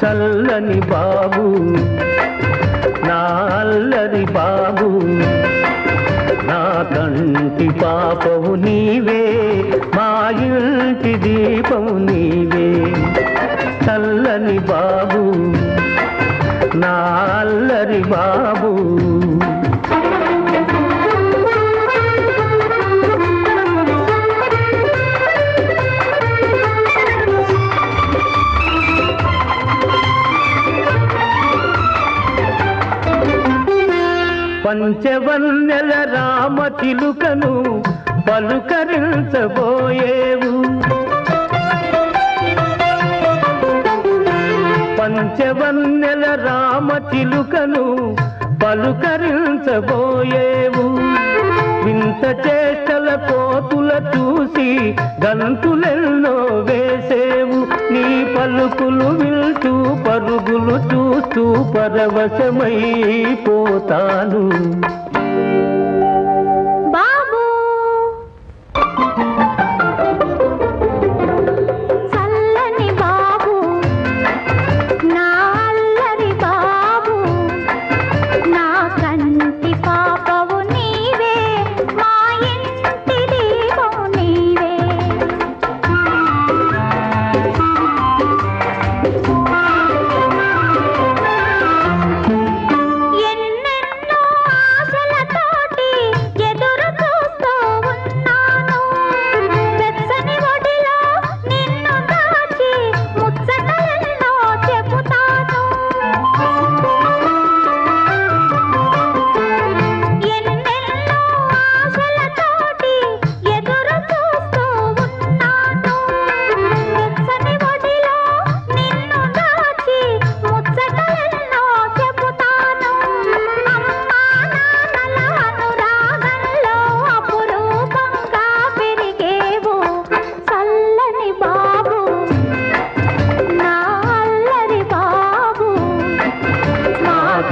చల్లని బాబు నా అల్లరి బాబు నా కంటి పాపవు నీవే మా ఇంటి దీపము నీవే చల్లని బాబు నా అల్లరి బాబు పంచవన్నెల రామ చిలుకను పలుకరించబోయేవు పంచవన్నెల రామ చిలుకను పలుకరించబోయేవు వింత చేష్టల కోతుల చూసి గంతులెన్నో వేసేవు నీ పలుకులు వింటూ పరుగులు చూస్తూ పరవశమైపోతాను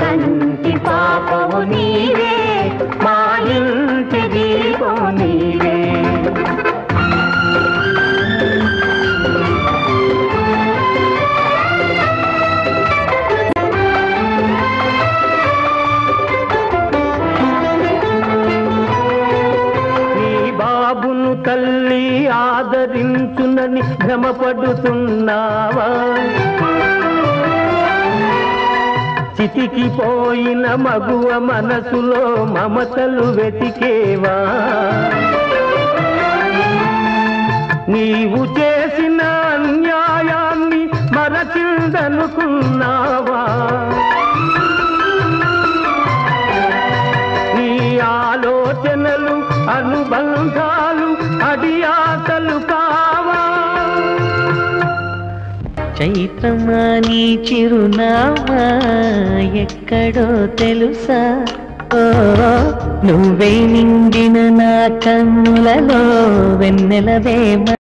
కంటి పాపవు నీవే మా ఇంటి దీపము నీవే నీ బాబును తల్లి ఆదరించునని భ్రమపడుతున్నావా చితికిపోయిన మగువ మనసులో మమతలు వెతికేవా నీవు చేసిన అన్యాయాన్ని మరచిందనుకున్నావా నీ ఆలోచనలు అనుబంధాలు అడియాసలు కావా చైత్రమా నీ చిరునామా ఎక్కడో తెలుసా ఓ నువ్వే నిండిన నా కన్నులలో వెన్నెలవే